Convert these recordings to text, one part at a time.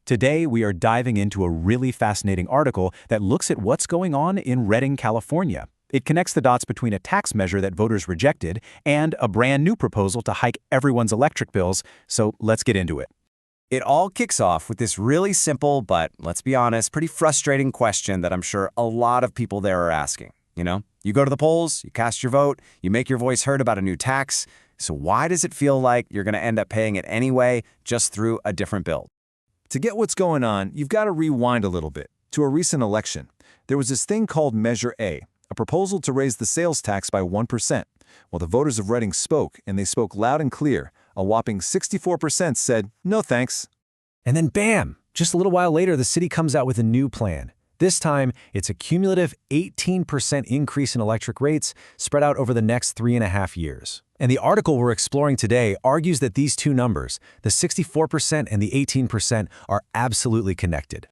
Today, we are diving into a really fascinating article that looks at what's going on in Redding, California. It connects the dots between a tax measure that voters rejected and a brand new proposal to hike everyone's electric bills, so let's get into it. It all kicks off with this really simple, but let's be honest, pretty frustrating question that I'm sure a lot of people there are asking. You go to the polls, you cast your vote, you make your voice heard about a new tax. So why does it feel like you're going to end up paying it anyway, just through a different bill? To get what's going on, you've got to rewind a little bit to a recent election. There was this thing called Measure A, a proposal to raise the sales tax by 1%. Well, the voters of Redding spoke, and they spoke loud and clear. A whopping 64% said, no thanks. And then bam! Just a little while later, the city comes out with a new plan. This time, it's a cumulative 18% increase in electric rates spread out over the next 3.5 years. And the article we're exploring today argues that these two numbers, the 64% and the 18%, are absolutely connected.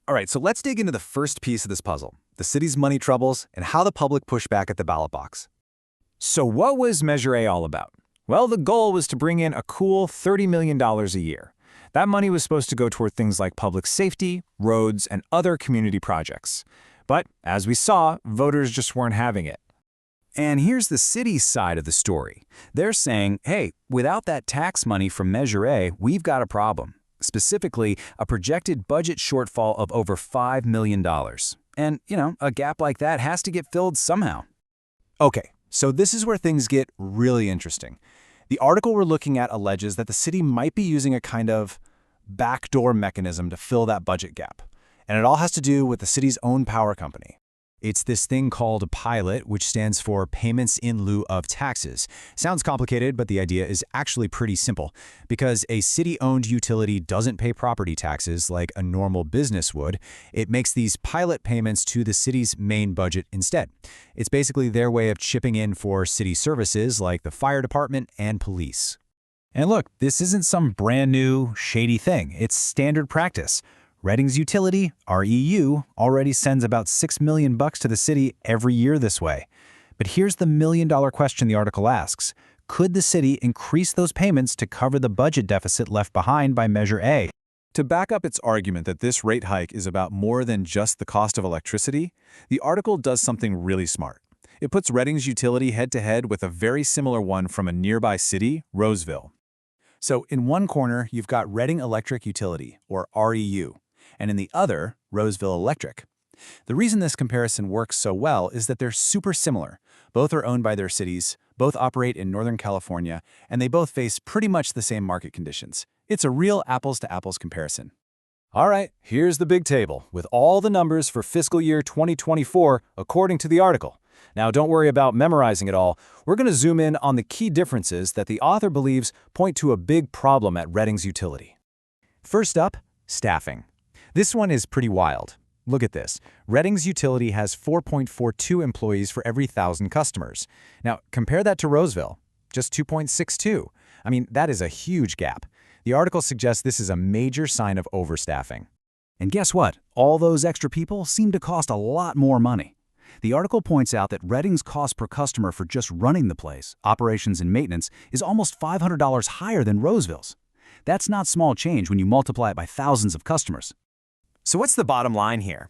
All right, so let's dig into the first piece of this puzzle, the city's money troubles and how the public pushed back at the ballot box. So what was Measure A all about? Well, the goal was to bring in a cool $30 million a year. That money was supposed to go toward things like public safety, roads, and other community projects. But as we saw, voters just weren't having it. And here's the city's side of the story. They're saying, hey, without that tax money from Measure A, we've got a problem. Specifically, a projected budget shortfall of over $5 million. And, a gap like that has to get filled somehow. Okay, so this is where things get really interesting. The article we're looking at alleges that the city might be using a kind of backdoor mechanism to fill that budget gap. And it all has to do with the city's own power company. It's this thing called a pilot, which stands for payments in lieu of taxes. Sounds complicated, but the idea is actually pretty simple. Because a city-owned utility doesn't pay property taxes like a normal business would, it makes these pilot payments to the city's main budget instead. It's basically their way of chipping in for city services like the fire department and police. And look, this isn't some brand new, shady thing. It's standard practice. Redding's utility, REU, already sends about $6 million to the city every year this way. But here's the million-dollar question the article asks. Could the city increase those payments to cover the budget deficit left behind by Measure A? To back up its argument that this rate hike is about more than just the cost of electricity, the article does something really smart. It puts Redding's utility head-to-head with a very similar one from a nearby city, Roseville. So in one corner, you've got Redding Electric Utility, or REU, and in the other, Roseville Electric. The reason this comparison works so well is that they're super similar. Both are owned by their cities, both operate in Northern California, and they both face pretty much the same market conditions. It's a real apples-to-apples comparison. All right, here's the big table, with all the numbers for fiscal year 2024 according to the article. Now, don't worry about memorizing it all. We're going to zoom in on the key differences that the author believes point to a big problem at Redding's utility. First up, staffing. This one is pretty wild. Look at this. Redding's utility has 4.42 employees for every 1,000 customers. Now, compare that to Roseville, just 2.62. I mean, that is a huge gap. The article suggests this is a major sign of overstaffing. And guess what? All those extra people seem to cost a lot more money. The article points out that Redding's cost per customer for just running the place, operations and maintenance, is almost $500 higher than Roseville's. That's not small change when you multiply it by thousands of customers. So what's the bottom line here?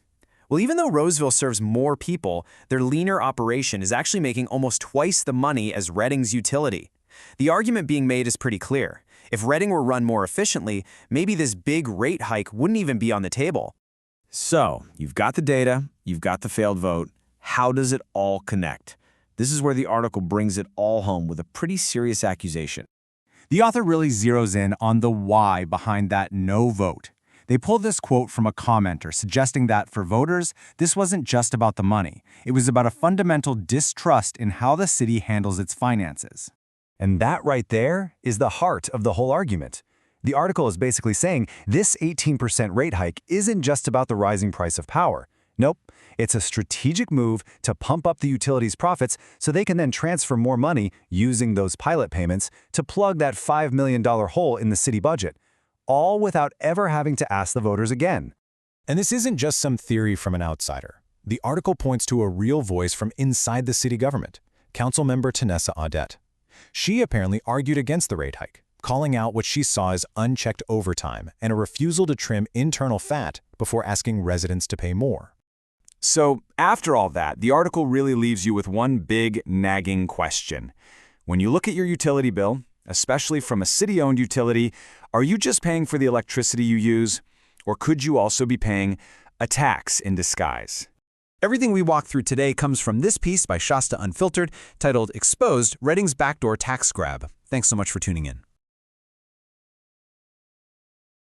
Well, even though Roseville serves more people, their leaner operation is actually making almost twice the money as Redding's utility. The argument being made is pretty clear. If Redding were run more efficiently, maybe this big rate hike wouldn't even be on the table. So, you've got the data, you've got the failed vote. How does it all connect? This is where the article brings it all home with a pretty serious accusation. The author really zeroes in on the why behind that no vote. They pulled this quote from a commenter suggesting that for voters, this wasn't just about the money. It was about a fundamental distrust in how the city handles its finances. And that right there is the heart of the whole argument. The article is basically saying this 18% rate hike isn't just about the rising price of power. Nope, it's a strategic move to pump up the utility's profits so they can then transfer more money using those pilot payments to plug that $5 million hole in the city budget, all without ever having to ask the voters again. And this isn't just some theory from an outsider. The article points to a real voice from inside the city government, Councilmember Tanessa Audette. She apparently argued against the rate hike, calling out what she saw as unchecked overtime and a refusal to trim internal fat before asking residents to pay more. So, after all that, the article really leaves you with one big, nagging question. When you look at your utility bill, especially from a city-owned utility, are you just paying for the electricity you use? Or could you also be paying a tax in disguise? Everything we walked through today comes from this piece by Shasta Unfiltered, titled Exposed, Reading's Backdoor Tax Grab. Thanks so much for tuning in.